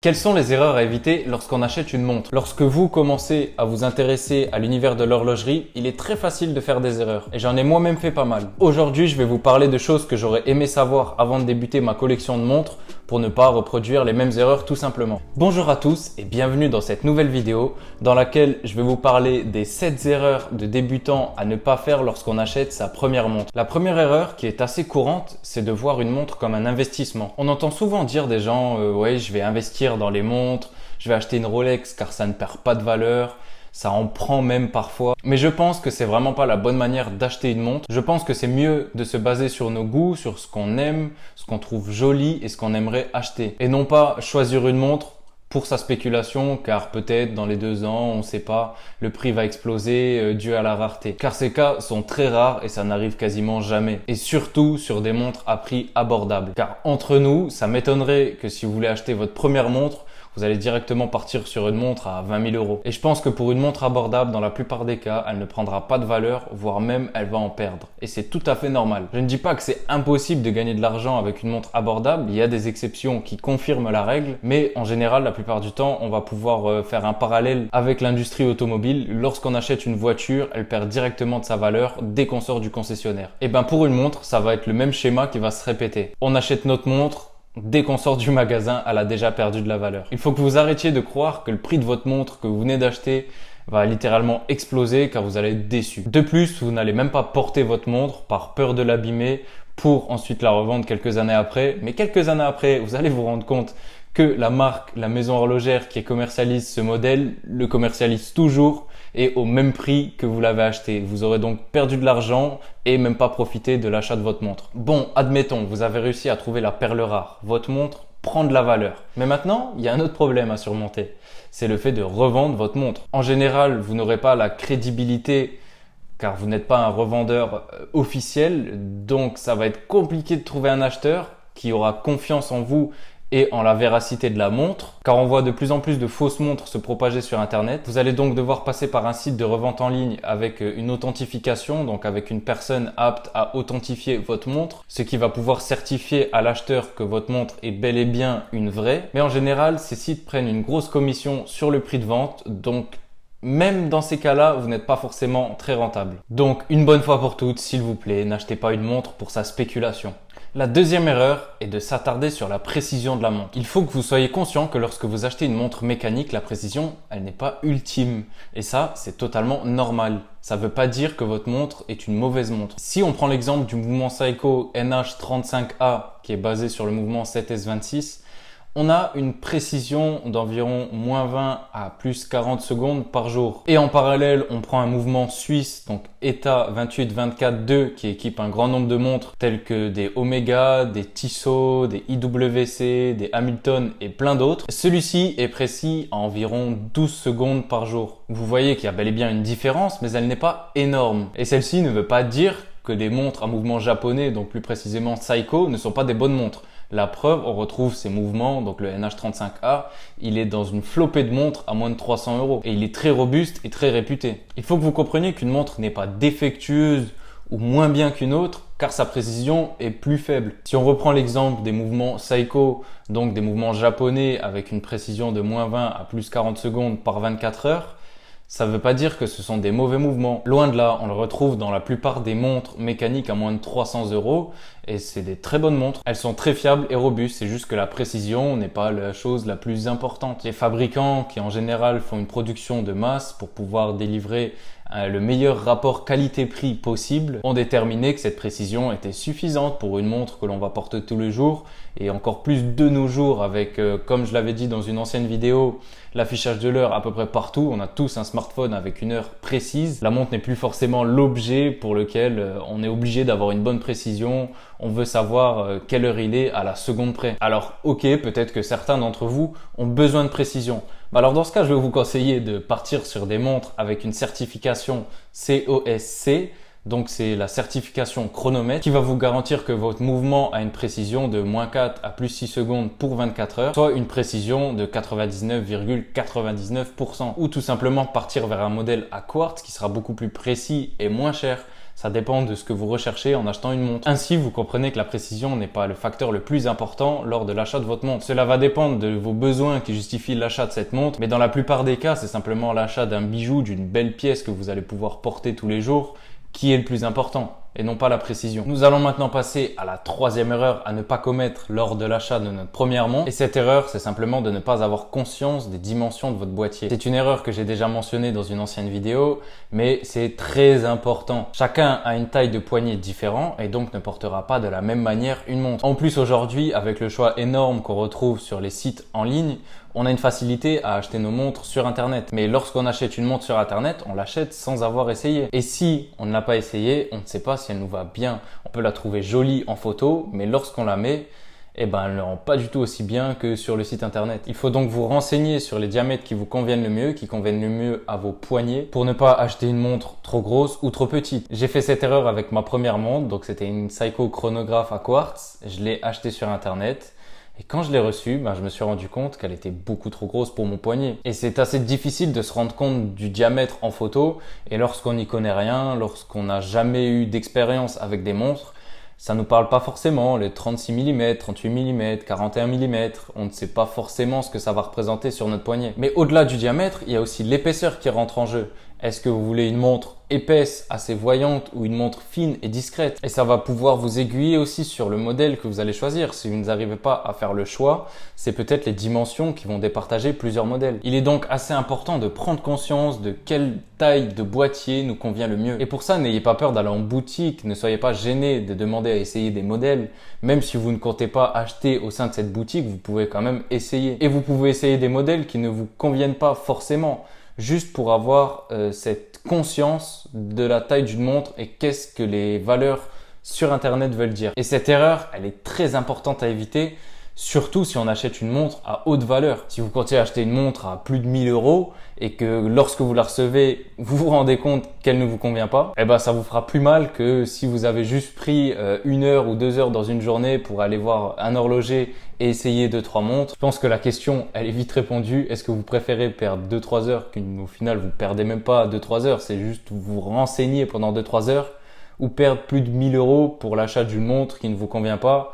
Quelles sont les erreurs à éviter lorsqu'on achète une montre? Lorsque vous commencez à vous intéresser à l'univers de l'horlogerie, il est très facile de faire des erreurs. Et j'en ai moi-même fait pas mal. Aujourd'hui, je vais vous parler de choses que j'aurais aimé savoir avant de débuter ma collection de montres pour ne pas reproduire les mêmes erreurs tout simplement. Bonjour à tous et bienvenue dans cette nouvelle vidéo dans laquelle je vais vous parler des 7 erreurs de débutants à ne pas faire lorsqu'on achète sa première montre. La première erreur qui est assez courante, c'est de voir une montre comme un investissement. On entend souvent dire des gens ouais, je vais investir dans les montres, je vais acheter une Rolex car ça ne perd pas de valeur, ça en prend même parfois. Mais je pense que c'est vraiment pas la bonne manière d'acheter une montre. Je pense que c'est mieux de se baser sur nos goûts, sur ce qu'on aime, ce qu'on trouve joli et ce qu'on aimerait acheter. Et non pas choisir une montre pour sa spéculation car peut-être dans les 2 ans, on ne sait pas, le prix va exploser dû à la rareté. Car ces cas sont très rares et ça n'arrive quasiment jamais. Et surtout sur des montres à prix abordable. Car entre nous, ça m'étonnerait que si vous voulez acheter votre première montre, vous allez directement partir sur une montre à 20 000 €. Et je pense que pour une montre abordable, dans la plupart des cas, elle ne prendra pas de valeur, voire même elle va en perdre. Et c'est tout à fait normal. Je ne dis pas que c'est impossible de gagner de l'argent avec une montre abordable. Il y a des exceptions qui confirment la règle. Mais en général, la plupart du temps, on va pouvoir faire un parallèle avec l'industrie automobile. Lorsqu'on achète une voiture, elle perd directement de sa valeur dès qu'on sort du concessionnaire. Et ben pour une montre, ça va être le même schéma qui va se répéter. On achète notre montre. Dès qu'on sort du magasin, elle a déjà perdu de la valeur. Il faut que vous arrêtiez de croire que le prix de votre montre que vous venez d'acheter va littéralement exploser car vous allez être déçu. De plus, vous n'allez même pas porter votre montre par peur de l'abîmer pour ensuite la revendre quelques années après. Mais quelques années après, vous allez vous rendre compte que la marque, la maison horlogère qui commercialise ce modèle, le commercialise toujours et au même prix que vous l'avez acheté. Vous aurez donc perdu de l'argent et même pas profité de l'achat de votre montre. Bon, admettons, vous avez réussi à trouver la perle rare. Votre montre prend de la valeur. Mais maintenant, il y a un autre problème à surmonter. C'est le fait de revendre votre montre. En général, vous n'aurez pas la crédibilité car vous n'êtes pas un revendeur officiel. Donc, ça va être compliqué de trouver un acheteur qui aura confiance en vous et en la véracité de la montre, car on voit de plus en plus de fausses montres se propager sur internet. Vous allez donc devoir passer par un site de revente en ligne avec une authentification, donc avec une personne apte à authentifier votre montre, ce qui va pouvoir certifier à l'acheteur que votre montre est bel et bien une vraie. Mais en général, ces sites prennent une grosse commission sur le prix de vente, donc même dans ces cas-là, vous n'êtes pas forcément très rentable. Donc, une bonne fois pour toutes, s'il vous plaît, n'achetez pas une montre pour sa spéculation. La deuxième erreur est de s'attarder sur la précision de la montre. Il faut que vous soyez conscient que lorsque vous achetez une montre mécanique, la précision, elle n'est pas ultime. Et ça, c'est totalement normal. Ça ne veut pas dire que votre montre est une mauvaise montre. Si on prend l'exemple du mouvement Seiko NH35A qui est basé sur le mouvement 7S26, on a une précision d'environ -20 à +40 secondes par jour. Et en parallèle, on prend un mouvement suisse, donc ETA 28-24-2, qui équipe un grand nombre de montres telles que des Omega, des Tissot, des IWC, des Hamilton et plein d'autres. Celui-ci est précis à environ 12 secondes par jour. Vous voyez qu'il y a bel et bien une différence, mais elle n'est pas énorme. Et celle-ci ne veut pas dire que les montres à mouvement japonais, donc plus précisément Seiko, ne sont pas des bonnes montres. La preuve, on retrouve ces mouvements, donc le NH35A, il est dans une flopée de montres à moins de 300 € et il est très robuste et très réputé. Il faut que vous compreniez qu'une montre n'est pas défectueuse ou moins bien qu'une autre car sa précision est plus faible. Si on reprend l'exemple des mouvements Seiko, donc des mouvements japonais avec une précision de -20 à +40 secondes par 24 heures, ça ne veut pas dire que ce sont des mauvais mouvements. Loin de là, on le retrouve dans la plupart des montres mécaniques à moins de 300 € et c'est des très bonnes montres. Elles sont très fiables et robustes, c'est juste que la précision n'est pas la chose la plus importante. Les fabricants qui en général font une production de masse pour pouvoir délivrer le meilleur rapport qualité-prix possible ont déterminé que cette précision était suffisante pour une montre que l'on va porter tous les jours et encore plus de nos jours avec, comme je l'avais dit dans une ancienne vidéo, l'affichage de l'heure à peu près partout. On a tous un smartphone avec une heure précise. La montre n'est plus forcément l'objet pour lequel on est obligé d'avoir une bonne précision. On veut savoir quelle heure il est à la seconde près. Alors ok, peut-être que certains d'entre vous ont besoin de précision. Alors dans ce cas, je vais vous conseiller de partir sur des montres avec une certification COSC. Donc c'est la certification chronomètre qui va vous garantir que votre mouvement a une précision de -4 à +6 secondes pour 24 heures, soit une précision de 99,99%. Ou tout simplement partir vers un modèle à quartz qui sera beaucoup plus précis et moins cher. Ça dépend de ce que vous recherchez en achetant une montre. Ainsi, vous comprenez que la précision n'est pas le facteur le plus important lors de l'achat de votre montre. Cela va dépendre de vos besoins qui justifient l'achat de cette montre, mais dans la plupart des cas, c'est simplement l'achat d'un bijou, d'une belle pièce que vous allez pouvoir porter tous les jours qui est le plus important et non pas la précision. Nous allons maintenant passer à la troisième erreur à ne pas commettre lors de l'achat de notre première montre. Et cette erreur, c'est simplement de ne pas avoir conscience des dimensions de votre boîtier. C'est une erreur que j'ai déjà mentionnée dans une ancienne vidéo, mais c'est très important. Chacun a une taille de poignet différente et donc ne portera pas de la même manière une montre. En plus, aujourd'hui, avec le choix énorme qu'on retrouve sur les sites en ligne, on a une facilité à acheter nos montres sur Internet. Mais lorsqu'on achète une montre sur Internet, on l'achète sans avoir essayé. Et si on ne l'a pas essayé, on ne sait pas si elle nous va bien. On peut la trouver jolie en photo, mais lorsqu'on la met, elle ne rend pas du tout aussi bien que sur le site Internet. Il faut donc vous renseigner sur les diamètres qui vous conviennent le mieux, qui conviennent le mieux à vos poignets, pour ne pas acheter une montre trop grosse ou trop petite. J'ai fait cette erreur avec ma première montre, donc c'était une Seiko chronographe à quartz. Je l'ai achetée sur Internet. Et quand je l'ai reçue, je me suis rendu compte qu'elle était beaucoup trop grosse pour mon poignet. Et c'est assez difficile de se rendre compte du diamètre en photo. Et lorsqu'on n'y connaît rien, lorsqu'on n'a jamais eu d'expérience avec des montres, ça nous parle pas forcément, les 36 mm, 38 mm, 41 mm, on ne sait pas forcément ce que ça va représenter sur notre poignet. Mais au-delà du diamètre, il y a aussi l'épaisseur qui rentre en jeu. Est-ce que vous voulez une montre épaisse, assez voyante ou une montre fine et discrète? Et ça va pouvoir vous aiguiller aussi sur le modèle que vous allez choisir. Si vous n'arrivez pas à faire le choix, c'est peut-être les dimensions qui vont départager plusieurs modèles. Il est donc assez important de prendre conscience de quelle taille de boîtier nous convient le mieux. Et pour ça, n'ayez pas peur d'aller en boutique, ne soyez pas gêné de demander à essayer des modèles. Même si vous ne comptez pas acheter au sein de cette boutique, vous pouvez quand même essayer. Et vous pouvez essayer des modèles qui ne vous conviennent pas forcément, juste pour avoir cette conscience de la taille d'une montre et qu'est-ce que les valeurs sur Internet veulent dire. Et cette erreur, elle est très importante à éviter, surtout si on achète une montre à haute valeur. Si vous comptez acheter une montre à plus de 1000 € et que lorsque vous la recevez, vous vous rendez compte qu'elle ne vous convient pas, ça vous fera plus mal que si vous avez juste pris 1 heure ou 2 heures dans une journée pour aller voir un horloger et essayer 2-3 montres. Je pense que la question, elle est vite répondue. Est-ce que vous préférez perdre 2-3 heures qu'au final vous perdez même pas 2-3 heures, c'est juste vous renseigner pendant 2-3 heures, ou perdre plus de 1000 € pour l'achat d'une montre qui ne vous convient pas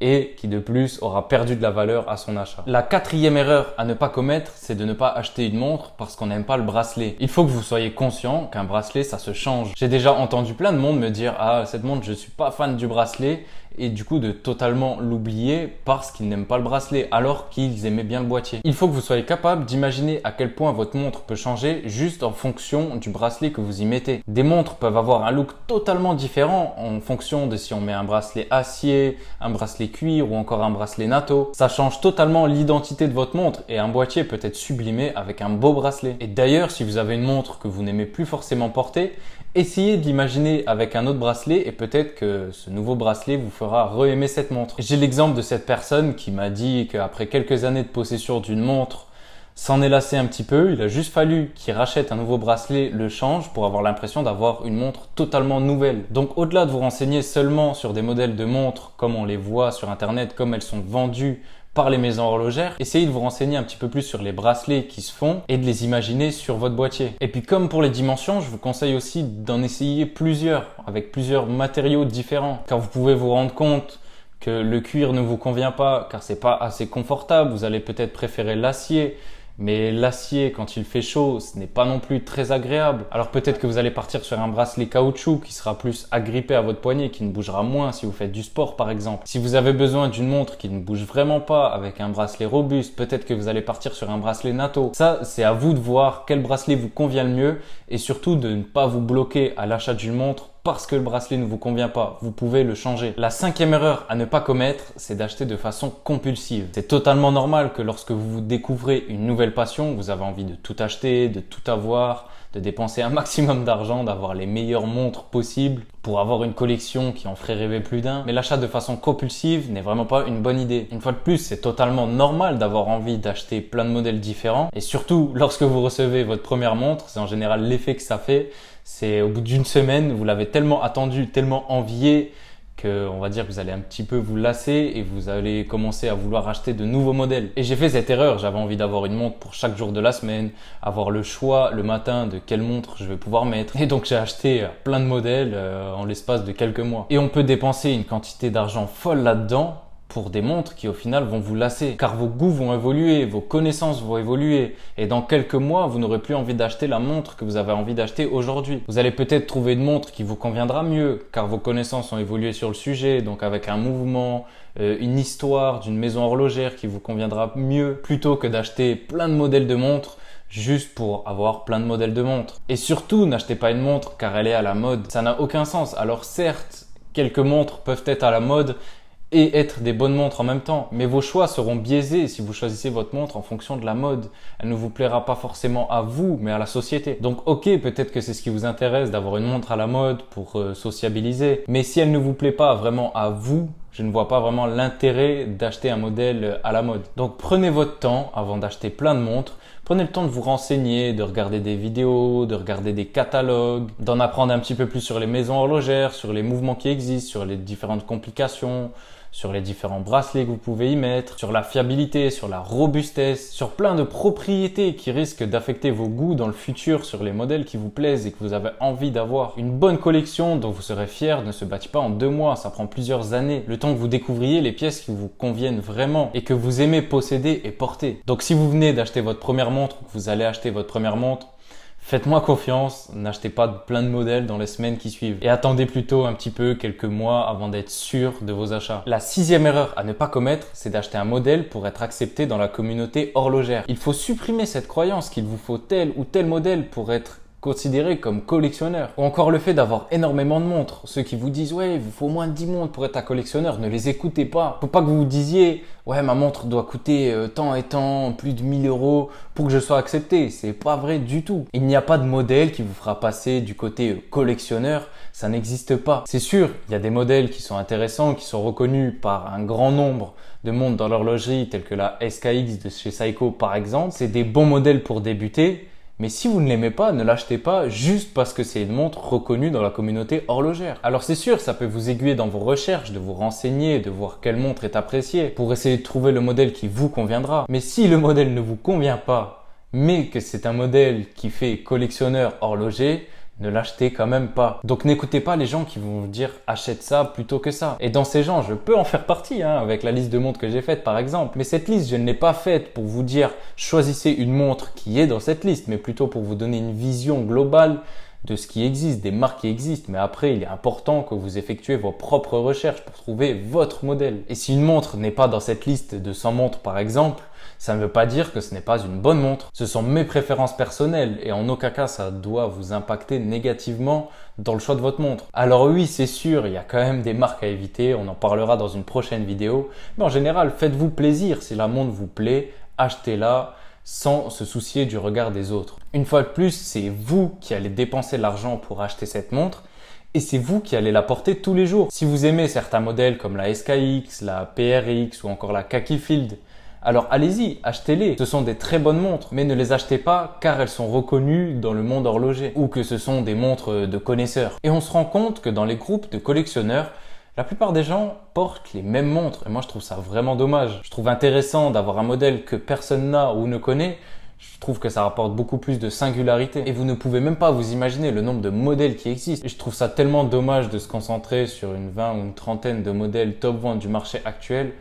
et qui de plus aura perdu de la valeur à son achat. La quatrième erreur à ne pas commettre, c'est de ne pas acheter une montre parce qu'on n'aime pas le bracelet. Il faut que vous soyez conscient qu'un bracelet, ça se change. J'ai déjà entendu plein de monde me dire « Ah, cette montre, je suis pas fan du bracelet » et du coup de totalement l'oublier parce qu'ils n'aiment pas le bracelet alors qu'ils aimaient bien le boîtier. Il faut que vous soyez capable d'imaginer à quel point votre montre peut changer juste en fonction du bracelet que vous y mettez. Des montres peuvent avoir un look totalement différent en fonction de si on met un bracelet acier, un bracelet cuir ou encore un bracelet natto. Ça change totalement l'identité de votre montre et un boîtier peut être sublimé avec un beau bracelet. Et d'ailleurs, si vous avez une montre que vous n'aimez plus forcément porter, essayez de l'imaginer avec un autre bracelet et peut-être que ce nouveau bracelet vous fera re-aimer cette montre. J'ai l'exemple de cette personne qui m'a dit qu'après quelques années de possession d'une montre, s'en est lassé un petit peu. Il a juste fallu qu'il rachète un nouveau bracelet, le change pour avoir l'impression d'avoir une montre totalement nouvelle. Donc au-delà de vous renseigner seulement sur des modèles de montres comme on les voit sur Internet, comme elles sont vendues par les maisons horlogères, essayez de vous renseigner un petit peu plus sur les bracelets qui se font et de les imaginer sur votre boîtier. Et puis comme pour les dimensions, je vous conseille aussi d'en essayer plusieurs avec plusieurs matériaux différents, car vous pouvez vous rendre compte que le cuir ne vous convient pas car c'est pas assez confortable, vous allez peut-être préférer l'acier. Mais l'acier, quand il fait chaud, ce n'est pas non plus très agréable. Alors peut-être que vous allez partir sur un bracelet caoutchouc qui sera plus agrippé à votre poignet, qui ne bougera moins si vous faites du sport par exemple. Si vous avez besoin d'une montre qui ne bouge vraiment pas avec un bracelet robuste, peut-être que vous allez partir sur un bracelet natto. Ça, c'est à vous de voir quel bracelet vous convient le mieux et surtout de ne pas vous bloquer à l'achat d'une montre parce que le bracelet ne vous convient pas, vous pouvez le changer. La cinquième erreur à ne pas commettre, c'est d'acheter de façon compulsive. C'est totalement normal que lorsque vous découvrez une nouvelle passion, vous avez envie de tout acheter, de tout avoir, de dépenser un maximum d'argent, d'avoir les meilleures montres possibles pour avoir une collection qui en ferait rêver plus d'un. Mais l'achat de façon compulsive n'est vraiment pas une bonne idée. Une fois de plus, c'est totalement normal d'avoir envie d'acheter plein de modèles différents. Et surtout, lorsque vous recevez votre première montre, c'est en général l'effet que ça fait. C'est au bout d'une semaine, vous l'avez tellement attendu, tellement envié que, on va dire, vous allez un petit peu vous lasser et vous allez commencer à vouloir acheter de nouveaux modèles. Et j'ai fait cette erreur, j'avais envie d'avoir une montre pour chaque jour de la semaine, avoir le choix le matin de quelle montre je vais pouvoir mettre. Et donc j'ai acheté plein de modèles en l'espace de quelques mois. Et on peut dépenser une quantité d'argent folle là-dedans pour des montres qui au final vont vous lasser, car vos goûts vont évoluer, vos connaissances vont évoluer, et dans quelques mois, vous n'aurez plus envie d'acheter la montre que vous avez envie d'acheter aujourd'hui. Vous allez peut-être trouver une montre qui vous conviendra mieux, car vos connaissances ont évolué sur le sujet, donc avec un mouvement, une histoire d'une maison horlogère qui vous conviendra mieux, plutôt que d'acheter plein de modèles de montres juste pour avoir plein de modèles de montres. Et surtout, n'achetez pas une montre car elle est à la mode, ça n'a aucun sens. Alors certes, quelques montres peuvent être à la mode et être des bonnes montres en même temps. Mais vos choix seront biaisés si vous choisissez votre montre en fonction de la mode. Elle ne vous plaira pas forcément à vous, mais à la société. Donc ok, peut-être que c'est ce qui vous intéresse d'avoir une montre à la mode pour sociabiliser. Mais si elle ne vous plaît pas vraiment à vous, je ne vois pas vraiment l'intérêt d'acheter un modèle à la mode. Donc prenez votre temps avant d'acheter plein de montres. Prenez le temps de vous renseigner, de regarder des vidéos, de regarder des catalogues, d'en apprendre un petit peu plus sur les maisons horlogères, sur les mouvements qui existent, sur les différentes complications, sur les différents bracelets que vous pouvez y mettre, sur la fiabilité, sur la robustesse, sur plein de propriétés qui risquent d'affecter vos goûts dans le futur sur les modèles qui vous plaisent et que vous avez envie d'avoir. Une bonne collection dont vous serez fier ne se bâtit pas en 2 mois, ça prend plusieurs années, le temps que vous découvriez les pièces qui vous conviennent vraiment et que vous aimez posséder et porter. Donc si vous venez d'acheter votre première montre ou que vous allez acheter votre première montre, faites-moi confiance, n'achetez pas plein de modèles dans les semaines qui suivent et attendez plutôt un petit peu quelques mois avant d'être sûr de vos achats. La 6e erreur à ne pas commettre, c'est d'acheter un modèle pour être accepté dans la communauté horlogère. Il faut supprimer cette croyance qu'il vous faut tel ou tel modèle pour être considéré comme collectionneur. Ou encore le fait d'avoir énormément de montres. Ceux qui vous disent ouais, il vous faut au moins 10 montres pour être un collectionneur, ne les écoutez pas. Faut pas que vous vous disiez ouais, ma montre doit coûter tant et tant, plus de 1000 euros pour que je sois accepté. C'est pas vrai du tout. Il n'y a pas de modèle qui vous fera passer du côté collectionneur. Ça n'existe pas. C'est sûr, il y a des modèles qui sont intéressants, qui sont reconnus par un grand nombre de montres dans l'horlogerie, tels que la SKX de chez Seiko par exemple. C'est des bons modèles pour débuter. Mais si vous ne l'aimez pas, ne l'achetez pas juste parce que c'est une montre reconnue dans la communauté horlogère. Alors c'est sûr, ça peut vous aiguiller dans vos recherches, de vous renseigner, de voir quelle montre est appréciée, pour essayer de trouver le modèle qui vous conviendra. Mais si le modèle ne vous convient pas, mais que c'est un modèle qui fait collectionneur horloger, ne l'achetez quand même pas. Donc n'écoutez pas les gens qui vont vous dire achète ça plutôt que ça. Et dans ces gens, je peux en faire partie avec la liste de montres que j'ai faite par exemple. Mais cette liste, je ne l'ai pas faite pour vous dire choisissez une montre qui est dans cette liste, mais plutôt pour vous donner une vision globale de ce qui existe, des marques qui existent. Mais après, il est important que vous effectuez vos propres recherches pour trouver votre modèle. Et si une montre n'est pas dans cette liste de 100 montres par exemple, ça ne veut pas dire que ce n'est pas une bonne montre. Ce sont mes préférences personnelles et en aucun cas ça doit vous impacter négativement dans le choix de votre montre. Alors oui, c'est sûr, il y a quand même des marques à éviter, on en parlera dans une prochaine vidéo. Mais en général, faites-vous plaisir. Si la montre vous plaît, achetez-la sans se soucier du regard des autres. Une fois de plus, c'est vous qui allez dépenser l'argent pour acheter cette montre. Et c'est vous qui allez la porter tous les jours. Si vous aimez certains modèles comme la SKX, la PRX ou encore la Khaki Field, alors allez-y, achetez-les. Ce sont des très bonnes montres, mais ne les achetez pas car elles sont reconnues dans le monde horloger ou que ce sont des montres de connaisseurs. Et on se rend compte que dans les groupes de collectionneurs, la plupart des gens portent les mêmes montres. Et moi, je trouve ça vraiment dommage. Je trouve intéressant d'avoir un modèle que personne n'a ou ne connaît. Je trouve que ça rapporte beaucoup plus de singularité. Et vous ne pouvez même pas vous imaginer le nombre de modèles qui existent. Et je trouve ça tellement dommage de se concentrer sur une 20 ou une trentaine de modèles top vente du marché actuel,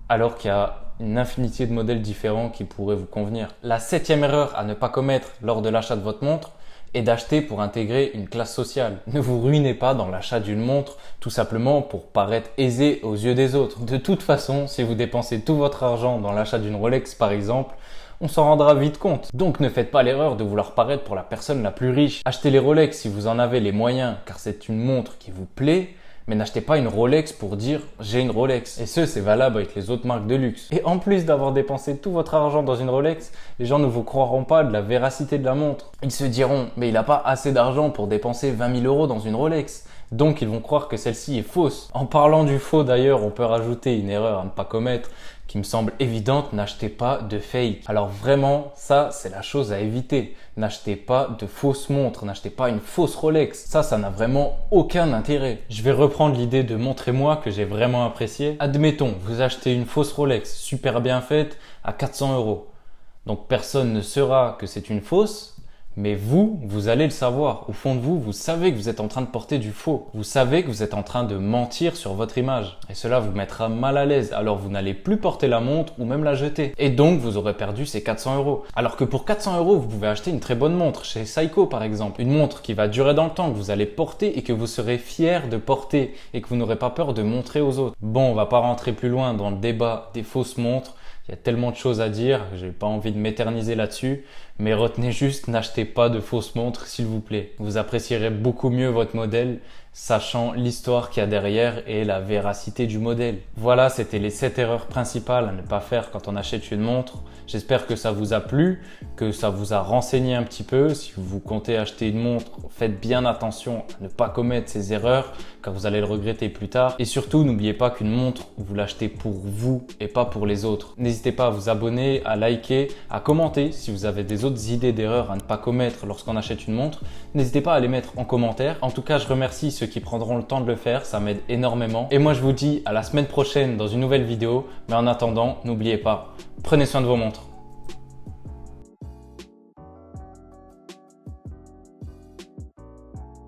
alors qu'il y a une infinité de modèles différents qui pourraient vous convenir. La 7e erreur à ne pas commettre lors de l'achat de votre montre est d'acheter pour intégrer une classe sociale. Ne vous ruinez pas dans l'achat d'une montre tout simplement pour paraître aisé aux yeux des autres. De toute façon, si vous dépensez tout votre argent dans l'achat d'une Rolex par exemple, on s'en rendra vite compte. Donc ne faites pas l'erreur de vouloir paraître pour la personne la plus riche. Achetez les Rolex si vous en avez les moyens car c'est une montre qui vous plaît. Mais n'achetez pas une Rolex pour dire j'ai une Rolex. Et c'est valable avec les autres marques de luxe. Et en plus d'avoir dépensé tout votre argent dans une Rolex, les gens ne vous croiront pas de la véracité de la montre. Ils se diront mais il n'a pas assez d'argent pour dépenser 20 000 euros dans une Rolex. Donc ils vont croire que celle-ci est fausse. En parlant du faux d'ailleurs, on peut rajouter une erreur à ne pas commettre qui me semble évidente, n'achetez pas de fake. Alors vraiment, ça c'est la chose à éviter. N'achetez pas de fausses montres, n'achetez pas une fausse Rolex. Ça n'a vraiment aucun intérêt. Je vais reprendre l'idée de montrez-moi que j'ai vraiment apprécié. Admettons, vous achetez une fausse Rolex super bien faite à 400 €. Donc personne ne saura que c'est une fausse. Mais vous allez le savoir. Au fond de vous, vous savez que vous êtes en train de porter du faux. Vous savez que vous êtes en train de mentir sur votre image. Et cela vous mettra mal à l'aise. Alors vous n'allez plus porter la montre ou même la jeter. Et donc vous aurez perdu ces 400 €. Alors que pour 400 €, vous pouvez acheter une très bonne montre chez Seiko par exemple. Une montre qui va durer dans le temps, que vous allez porter et que vous serez fier de porter et que vous n'aurez pas peur de montrer aux autres. Bon, on va pas rentrer plus loin dans le débat des fausses montres. Il y a tellement de choses à dire, j'ai pas envie de m'éterniser là-dessus, mais retenez juste, n'achetez pas de fausses montres s'il vous plaît. Vous apprécierez beaucoup mieux votre modèle, sachant l'histoire qu'il y a derrière et la véracité du modèle. Voilà, c'était les 7 erreurs principales à ne pas faire quand on achète une montre. J'espère que ça vous a plu, que ça vous a renseigné un petit peu. Si vous comptez acheter une montre, faites bien attention à ne pas commettre ces erreurs, car vous allez le regretter plus tard. Et surtout, n'oubliez pas qu'une montre, vous l'achetez pour vous et pas pour les autres. N'hésitez pas à vous abonner, à liker, à commenter si vous avez des autres idées d'erreurs à ne pas commettre lorsqu'on achète une montre. N'hésitez pas à les mettre en commentaire. En tout cas, je remercie ceux qui prendront le temps de le faire, ça m'aide énormément. Et moi, je vous dis à la semaine prochaine dans une nouvelle vidéo. Mais en attendant, n'oubliez pas, prenez soin de vos montres.